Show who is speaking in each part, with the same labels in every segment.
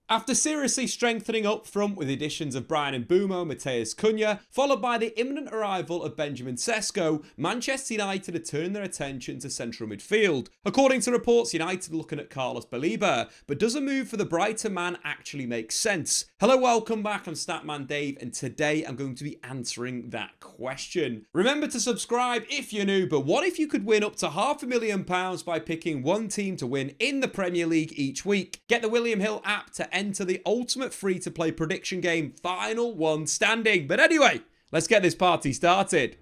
Speaker 1: After seriously strengthening up front with the additions of Bryan Mbeumo, Matheus, Cunha, followed by the imminent arrival of Benjamin Sesko, Manchester United had turned their attention to central midfield. According to reports, United are looking at Carlos Baleba, but does a move for the Brighton man actually make sense? Hello, welcome back, I'm Statman Dave, and today I'm going to be answering that question. Remember to subscribe if you're new, but what if you could win up to £500,000 by picking one team to win in the Premier League each week? Get the William Hill app to enter the ultimate free-to-play prediction game, final one standing. But anyway, let's get this party started.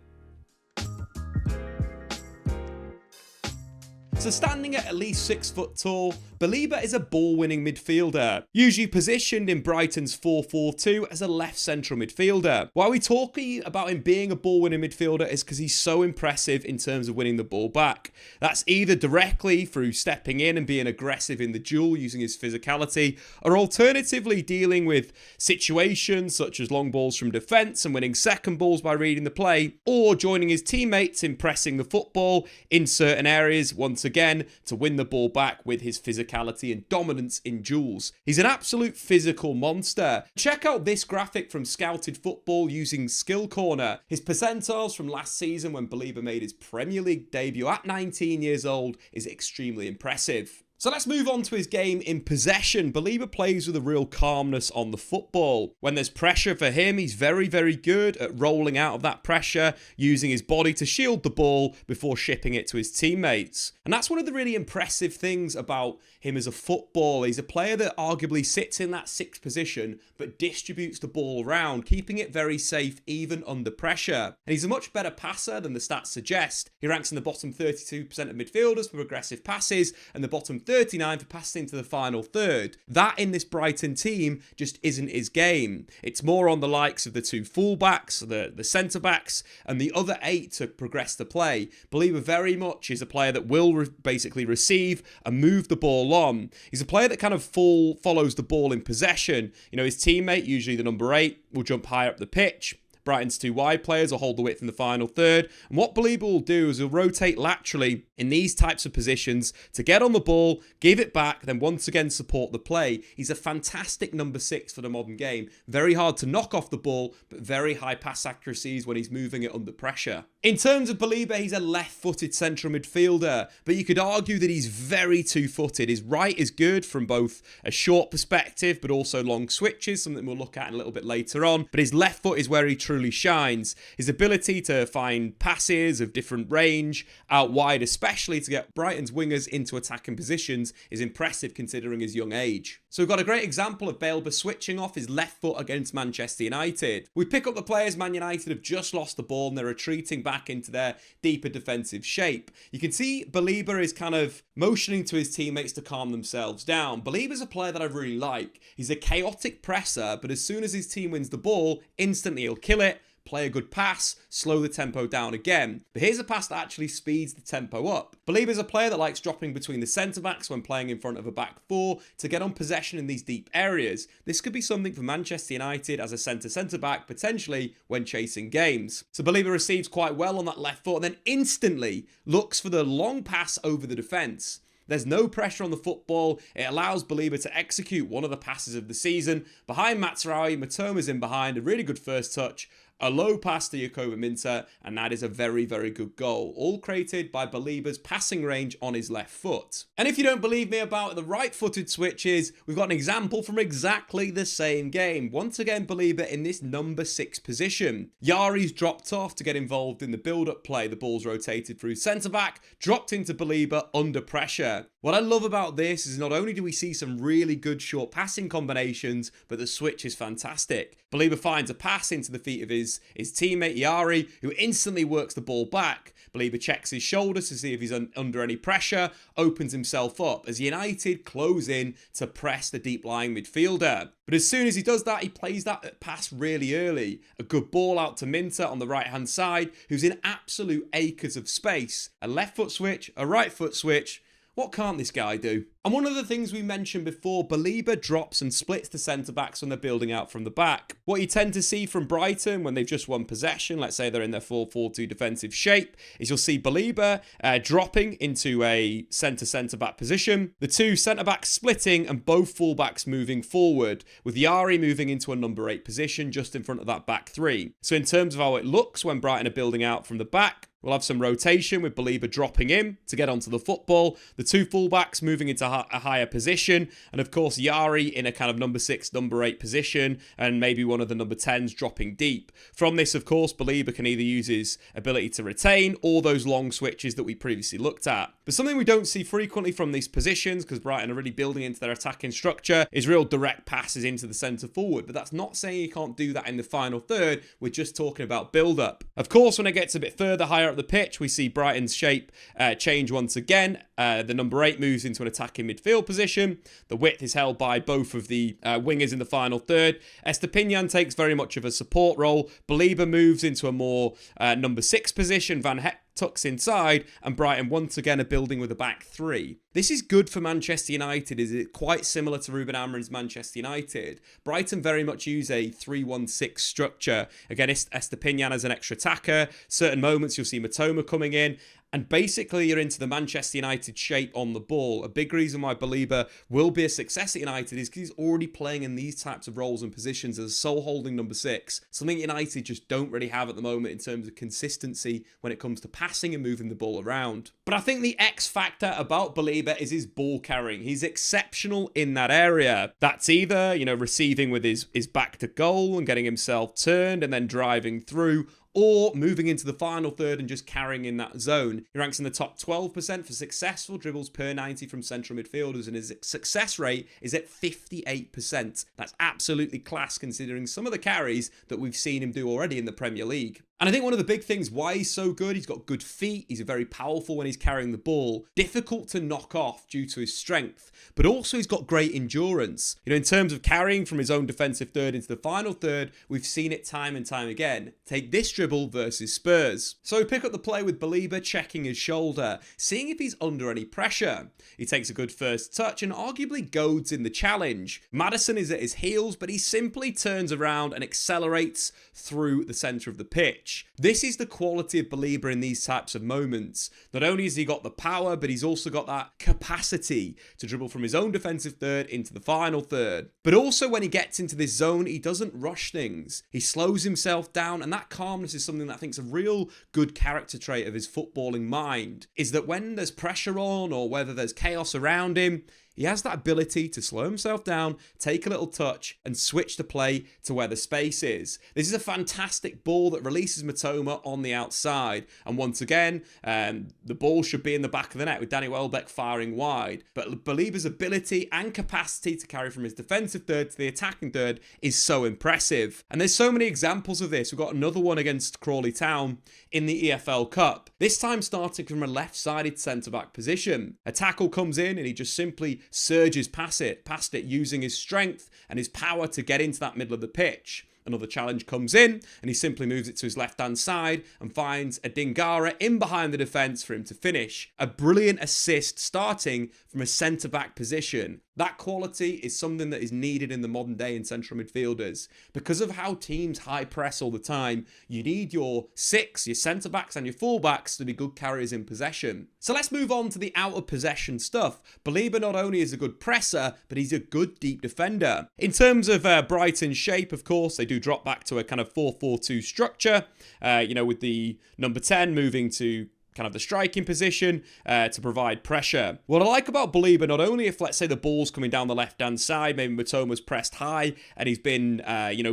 Speaker 1: So standing at least 6 foot tall, Baleba is a ball-winning midfielder, usually positioned in Brighton's 4-4-2 as a left central midfielder. Why we talking about him being a ball-winning midfielder is because he's so impressive in terms of winning the ball back. That's either directly through stepping in and being aggressive in the duel using his physicality, or alternatively dealing with situations such as long balls from defence and winning second balls by reading the play, or joining his teammates in pressing the football in certain areas once again to win the ball back with his physicality and dominance in duels. He's an absolute physical monster. Check out this graphic from Scouted Football using Skill Corner. His percentiles from last season when Baleba made his Premier League debut at 19 years old is extremely impressive. So let's move on to his game in possession. Baleba plays with a real calmness on the football. When there's pressure for him, he's very, very good at rolling out of that pressure, using his body to shield the ball before shipping it to his teammates. And that's one of the really impressive things about him as a footballer. He's a player that arguably sits in that sixth position, but distributes the ball around, keeping it very safe even under pressure. And he's a much better passer than the stats suggest. He ranks in the bottom 32% of midfielders for aggressive passes and the bottom 39 for passing to the final third. That in this Brighton team just isn't his game. It's more on the likes of the two fullbacks, the centre-backs, and the other 8 to progress the play. Baleba very much is a player that will basically receive and move the ball on. He's a player that kind of follows the ball in possession. You know, his teammate, usually the number 8, will jump higher up the pitch. Brighton's 2 wide players will hold the width in the final third. And what Baleba will do is he'll rotate laterally in these types of positions to get on the ball, give it back, then once again support the play. He's a fantastic number 6 for the modern game. Very hard to knock off the ball, but very high pass accuracies when he's moving it under pressure. In terms of Baleba, he's a left-footed central midfielder, but you could argue that he's very two-footed. His right is good from both a short perspective, but also long switches, something we'll look at a little bit later on. But his left foot is where he truly shines. His ability to find passes of different range, out wide especially, to get Brighton's wingers into attacking positions is impressive considering his young age. So we've got a great example of Baleba switching off his left foot against Manchester United. We pick up the players Man United have just lost the ball and they're retreating back into their deeper defensive shape. You can see Baleba is kind of motioning to his teammates to calm themselves down. Baleba's a player that I really like. He's a chaotic presser, but as soon as his team wins the ball, instantly he'll kill it, play a good pass, slow the tempo down again. But here's a pass that actually speeds the tempo up. Baleba is a player that likes dropping between the centre-backs when playing in front of a back 4 to get on possession in these deep areas. This could be something for Manchester United as a centre-back, potentially when chasing games. So Baleba receives quite well on that left foot and then instantly looks for the long pass over the defence. There's no pressure on the football. It allows Baleba to execute one of the passes of the season. Behind Matsarawi, Matoma's in behind, a really good first touch, a low pass to Yakoba Minter, and that is a very, very good goal. All created by Baleba's passing range on his left foot. And if you don't believe me about the right-footed switches, we've got an example from exactly the same game. Once again, Baleba in this number 6 position. Yari's dropped off to get involved in the build-up play. The ball's rotated through centre-back, dropped into Baleba under pressure. What I love about this is not only do we see some really good short passing combinations, but the switch is fantastic. Baleba finds a pass into the feet of his teammate Yari, who instantly works the ball back. Baleba checks his shoulders to see if he's under any pressure, opens himself up as United close in to press the deep-lying midfielder. But as soon as he does that, he plays that pass really early. A good ball out to Minter on the right-hand side, who's in absolute acres of space. A left foot switch, a right foot switch. What can't this guy do? And one of the things we mentioned before, Baleba drops and splits the centre-backs when they're building out from the back. What you tend to see from Brighton when they've just won possession, let's say they're in their 4-4-2 defensive shape, is you'll see Baleba dropping into a centre-back position, the two centre-backs splitting and both full-backs moving forward, with Yari moving into a number 8 position just in front of that back three. So in terms of how it looks when Brighton are building out from the back, we'll have some rotation with Baleba dropping in to get onto the football, the two fullbacks moving into a higher position, and of course Yari in a kind of number 6, number 8 position, and maybe one of the number 10s dropping deep. From this, of course, Baleba can either use his ability to retain or those long switches that we previously looked at. But something we don't see frequently from these positions, because Brighton are really building into their attacking structure, is real direct passes into the centre forward. But that's not saying you can't do that in the final third. We're just talking about build-up. Of course, when it gets a bit further higher up the pitch, we see Brighton's shape change once again. The number 8 moves into an attacking midfield position. The width is held by both of the wingers in the final third. Statman takes very much of a support role. Baleba moves into a more number 6 position. Van Heck tucks inside, and Brighton once again are building with a back three. This is good for Manchester United. Is it quite similar to Ruben Amorim's Manchester United? Brighton very much use a 3-1-6 structure. Again, Statman as an extra attacker. Certain moments you'll see Matoma coming in. And basically, you're into the Manchester United shape on the ball. A big reason why Baleba will be a success at United is because he's already playing in these types of roles and positions as a sole holding number 6. Something United just don't really have at the moment in terms of consistency when it comes to passing and moving the ball around. But I think the X factor about Baleba is his ball carrying. He's exceptional in that area. That's either, receiving with his back to goal and getting himself turned and then driving through, or moving into the final third and just carrying in that zone. He ranks in the top 12% for successful dribbles per 90 from central midfielders, and his success rate is at 58%. That's absolutely class considering some of the carries that we've seen him do already in the Premier League. And I think one of the big things why he's so good, he's got good feet, he's very powerful when he's carrying the ball, difficult to knock off due to his strength, but also he's got great endurance. In terms of carrying from his own defensive third into the final third, we've seen it time and time again. Take this dribble versus Spurs. So we pick up the play with Baleba checking his shoulder, seeing if he's under any pressure. He takes a good first touch and arguably goads in the challenge. Maddison is at his heels, but he simply turns around and accelerates through the centre of the pitch. This is the quality of Baleba in these types of moments. Not only has he got the power, but he's also got that capacity to dribble from his own defensive third into the final third. But also when he gets into this zone, he doesn't rush things. He slows himself down, and that calmness is something that I think is a real good character trait of his footballing mind, is that when there's pressure on or whether there's chaos around him, he has that ability to slow himself down, take a little touch, and switch the play to where the space is. This is a fantastic ball that releases Matoma on the outside. And once again, the ball should be in the back of the net with Danny Welbeck firing wide. But Baleba's ability and capacity to carry from his defensive third to the attacking third is so impressive. And there's so many examples of this. We've got another one against Crawley Town in the EFL Cup. This time starting from a left-sided centre-back position. A tackle comes in and he just simply surges past it using his strength and his power to get into that middle of the pitch. Another challenge comes in and he simply moves it to his left-hand side and finds a Dingara in behind the defence for him to finish. A brilliant assist starting from a centre-back position. That quality is something that is needed in the modern day in central midfielders. Because of how teams high press all the time, you need your 6, your centre-backs and your full-backs to be good carriers in possession. So let's move on to the out of possession stuff. Baleba not only is a good presser, but he's a good deep defender. In terms of Brighton's shape, of course, they do drop back to a kind of 4-4-2 structure, with the number 10 moving to kind of the striking position to provide pressure. What I like about Baleba, not only if, let's say, the ball's coming down the left-hand side, maybe Matoma's pressed high and he's been,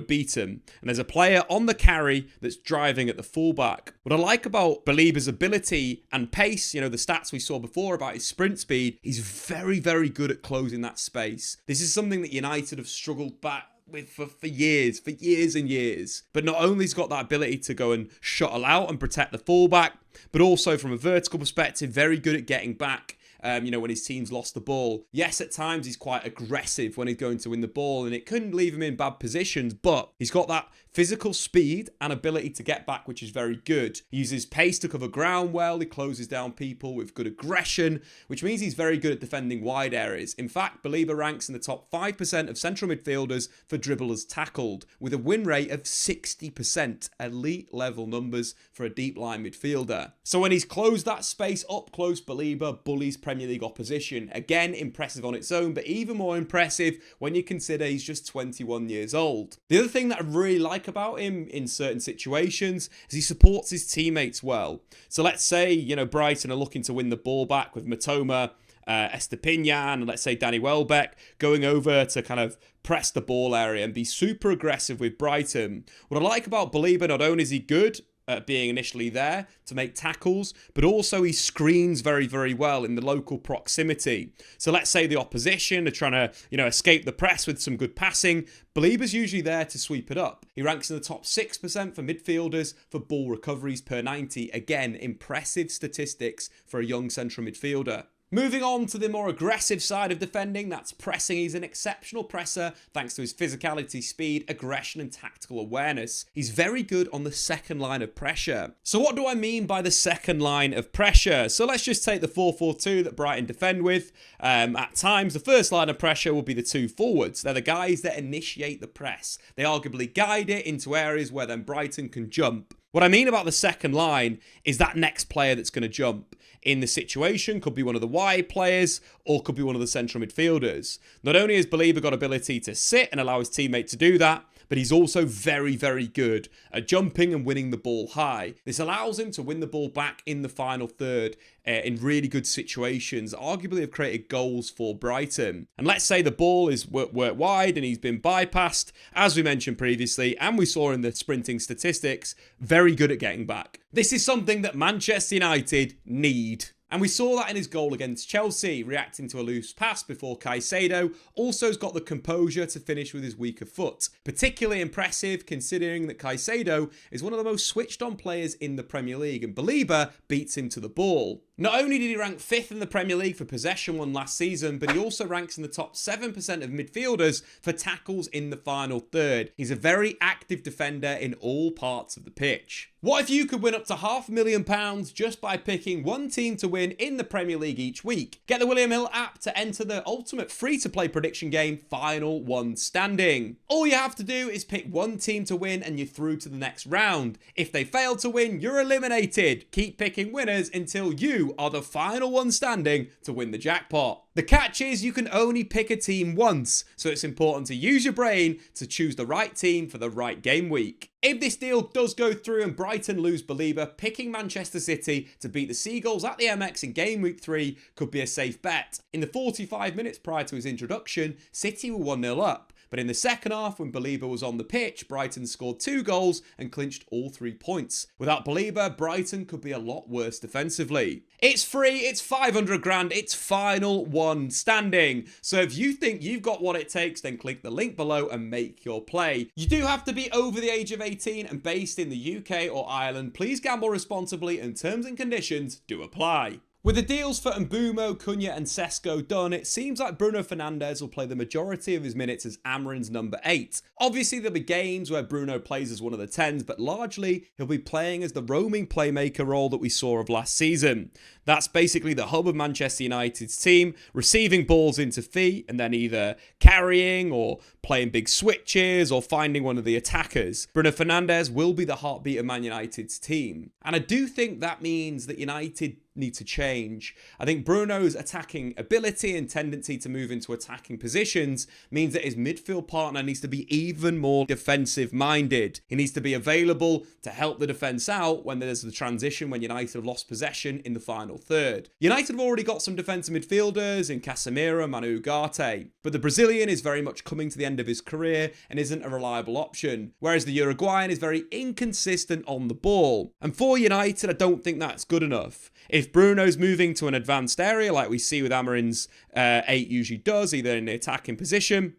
Speaker 1: beaten, and there's a player on the carry that's driving at the fullback. What I like about Baleba's ability and pace, the stats we saw before about his sprint speed, he's very, very good at closing that space. This is something that United have struggled back with for years and years. But not only has he got that ability to go and shuttle out and protect the fullback, but also from a vertical perspective, very good at getting back when his team's lost the ball. Yes, at times he's quite aggressive when he's going to win the ball, and it couldn't leave him in bad positions, but he's got that physical speed and ability to get back, which is very good. He uses pace to cover ground well. He closes down people with good aggression, which means he's very good at defending wide areas. In fact, Baleba ranks in the top 5% of central midfielders for dribblers tackled, with a win rate of 60%, elite level numbers for a deep line midfielder. So when he's closed that space up close, Baleba bullies Premier League opposition. Again, impressive on its own, but even more impressive when you consider he's just 21 years old. The other thing that I really like about him in certain situations is he supports his teammates well. So let's say, Brighton are looking to win the ball back with Mitoma, Statman, and let's say Danny Welbeck going over to kind of press the ball area and be super aggressive with Brighton. What I like about Baleba, not only is he good at being initially there to make tackles, but also he screens very, very well in the local proximity. So let's say the opposition are trying to, escape the press with some good passing. Baleba's usually there to sweep it up. He ranks in the top 6% for midfielders for ball recoveries per 90. Again, impressive statistics for a young central midfielder. Moving on to the more aggressive side of defending, that's pressing. He's an exceptional presser thanks to his physicality, speed, aggression and tactical awareness. He's very good on the second line of pressure. So what do I mean by the second line of pressure? So let's just take the 4-4-2 that Brighton defend with. At times, the first line of pressure will be the two forwards. They're the guys that initiate the press. They arguably guide it into areas where then Brighton can jump. What I mean about the second line is that next player that's going to jump. In the situation, could be one of the wide players or could be one of the central midfielders. Not only has Baleba got ability to sit and allow his teammate to do that, but he's also very, very good at jumping and winning the ball high. This allows him to win the ball back in the final third in really good situations, arguably have created goals for Brighton. And let's say the ball is worked wide and he's been bypassed, as we mentioned previously, and we saw in the sprinting statistics, very good at getting back. This is something that Manchester United need. And we saw that in his goal against Chelsea, reacting to a loose pass before Caicedo also has got the composure to finish with his weaker foot. Particularly impressive considering that Caicedo is one of the most switched on players in the Premier League and Baleba beats him to the ball. Not only did he rank 5th in the Premier League for possession won last season, but he also ranks in the top 7% of midfielders for tackles in the final third. He's a very active defender in all parts of the pitch. What if you could win up to £500,000 just by picking one team to win in the Premier League each week? Get the William Hill app to enter the ultimate free-to-play prediction game, Final One Standing. All you have to do is pick one team to win and you're through to the next round. If they fail to win, you're eliminated. Keep picking winners until you are the final one standing to win the jackpot. The catch is you can only pick a team once, so it's important to use your brain to choose the right team for the right game week. If this deal does go through and Brighton lose Baleba, picking Manchester City to beat the Seagulls at the MX in game week 3 could be a safe bet. In the 45 minutes prior to his introduction, City were 1-0 up. But in the second half, when Baleba was on the pitch, Brighton scored 2 goals and clinched all 3 points. Without Baleba, Brighton could be a lot worse defensively. It's free, it's $500,000, it's final one standing. So if you think you've got what it takes, then click the link below and make your play. You do have to be over the age of 18 and based in the UK or Ireland. Please gamble responsibly and terms and conditions do apply. With the deals for Mbeumo, Cunha and Sesko done, it seems like Bruno Fernandes will play the majority of his minutes as Amorim's number 8. Obviously there'll be games where Bruno plays as one of the 10s, but largely he'll be playing as the roaming playmaker role that we saw of last season. That's basically the hub of Manchester United's team, receiving balls into feet and then either carrying or playing big switches or finding one of the attackers. Bruno Fernandes will be the heartbeat of Man United's team. And I do think that means that United need to change. I think Bruno's attacking ability and tendency to move into attacking positions means that his midfield partner needs to be even more defensive minded. He needs to be available to help the defence out when there's the transition when United have lost possession in the final third. United have already got some defensive midfielders in Casemiro and Man Utd, but the Brazilian is very much coming to the end of his career and isn't a reliable option, whereas the Uruguayan is very inconsistent on the ball. And for United, I don't think that's good enough. If Bruno's moving to an advanced area like we see with Amorim's 8 usually does, either in the attacking position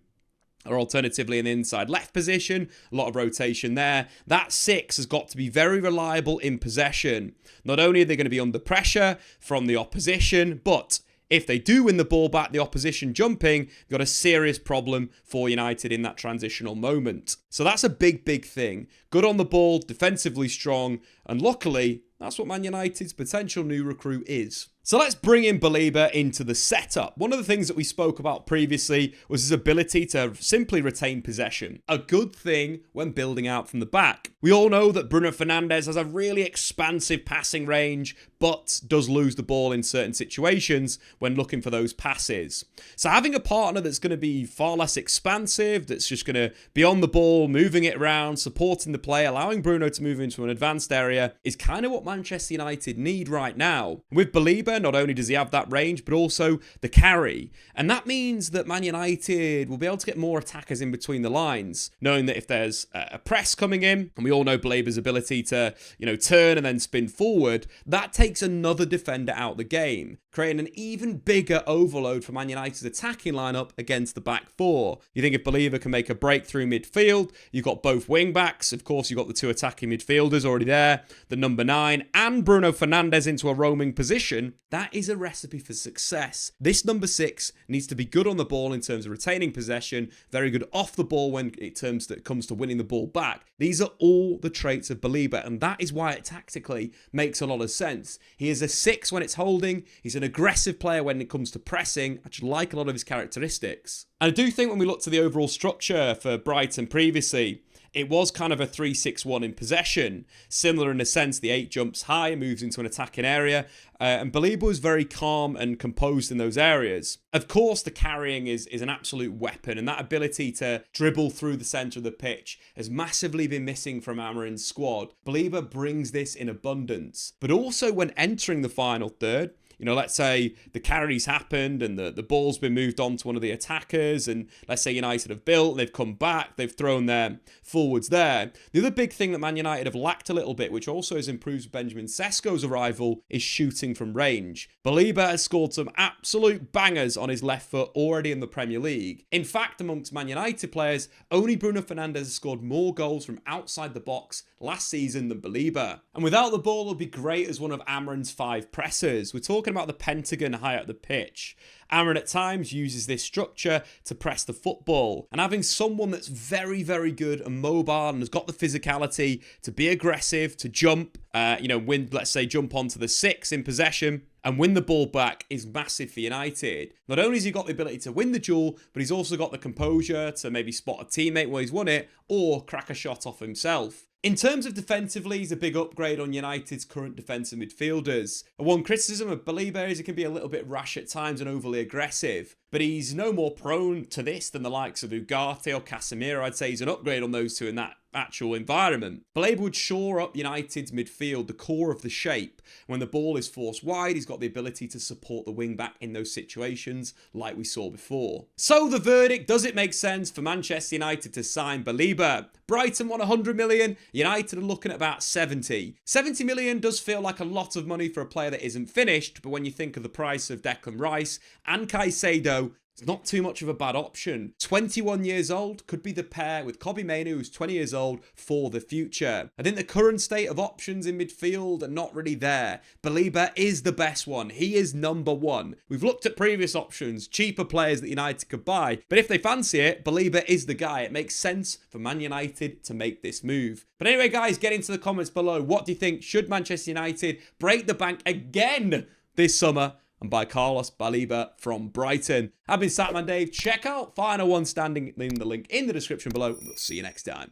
Speaker 1: or alternatively in the inside left position, a lot of rotation there, that 6 has got to be very reliable in possession. Not only are they going to be under pressure from the opposition, but If they do win the ball back, the opposition jumping, you've got a serious problem for United in that transitional moment. So that's a big, big thing. Good on the ball, defensively strong, and luckily, that's what Man United's potential new recruit is. So let's bring in Baleba into the setup. One of the things that we spoke about previously was his ability to simply retain possession. A good thing when building out from the back. We all know that Bruno Fernandes has a really expansive passing range, but does lose the ball in certain situations when looking for those passes. So having a partner that's going to be far less expansive, that's just going to be on the ball, moving it around, supporting the play, allowing Bruno to move into an advanced area, is kind of what Manchester United need right now. With Baleba, not only does he have that range, but also the carry. And that means that Man United will be able to get more attackers in between the lines, knowing that if there's a press coming in, and we all know Baleba's ability to, turn and then spin forward, that takes another defender out the game, creating an even bigger overload for Man United's attacking lineup against the back four. You think if Baleba can make a breakthrough midfield, you've got both wing backs, of course you've got the two attacking midfielders already there, the number 9 and Bruno Fernandes into a roaming position, that is a recipe for success. This number 6 needs to be good on the ball in terms of retaining possession, very good off the ball when it comes to winning the ball back. These are all the traits of Baleba, and that is why it tactically makes a lot of sense. He is a 6 when it's holding, he's an aggressive player when it comes to pressing. I just like a lot of his characteristics. And I do think when we look to the overall structure for Brighton previously, it was kind of a 3-6-1 in possession. Similar in a sense, the 8 jumps high and moves into an attacking area. And Baleba was very calm and composed in those areas. Of course, the carrying is an absolute weapon, and that ability to dribble through the centre of the pitch has massively been missing from Amorim's squad. Baleba brings this in abundance. But also when entering the final third, let's say the carry's happened and the ball's been moved on to one of the attackers, and let's say United have built, they've come back, they've thrown their forwards there. The other big thing that Man United have lacked a little bit, which also has improved with Benjamin Sesko's arrival, is shooting from range. Baleba has scored some absolute bangers on his left foot already in the Premier League. In fact, amongst Man United players, only Bruno Fernandes has scored more goals from outside the box last season than Baleba. And without the ball, it'll be great as one of Amorim's 5 pressers. We're talking about the pentagon high up the pitch. Amorim at times uses this structure to press the football, and having someone that's very, very good and mobile and has got the physicality to be aggressive, to jump, jump onto the 6 in possession and win the ball back is massive for United. Not only has he got the ability to win the duel, but he's also got the composure to maybe spot a teammate where he's won it or crack a shot off himself. In terms of defensively, he's a big upgrade on United's current defensive midfielders. One criticism of Baleba is he can be a little bit rash at times and overly aggressive, but he's no more prone to this than the likes of Ugarte or Casemiro. I'd say he's an upgrade on those two in that actual environment. Baleba would shore up United's midfield, the core of the shape. When the ball is forced wide, he's got the ability to support the wing back in those situations like we saw before. So the verdict, does it make sense for Manchester United to sign Baleba? Brighton want 100 million, United are looking at about 70. 70 million does feel like a lot of money for a player that isn't finished, but when you think of the price of Declan Rice and Caicedo, it's not too much of a bad option. 21 years old could be the pair with Kobbie Mainoo, who's 20 years old, for the future. I think the current state of options in midfield are not really there. Baleba is the best one. He is number 1. We've looked at previous options, cheaper players that United could buy, but if they fancy it, Baleba is the guy. It makes sense for Man United to make this move. But anyway, guys, get into the comments below. What do you think? Should Manchester United break the bank again this summer and buy Carlos Baleba from Brighton? I've been Statman Dave. Check out Final One standing in the link in the description below. We'll see you next time.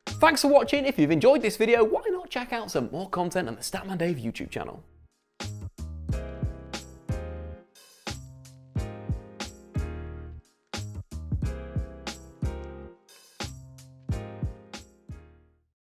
Speaker 2: Thanks for watching. If you've enjoyed this video, why not check out some more content on the Statman Dave YouTube channel?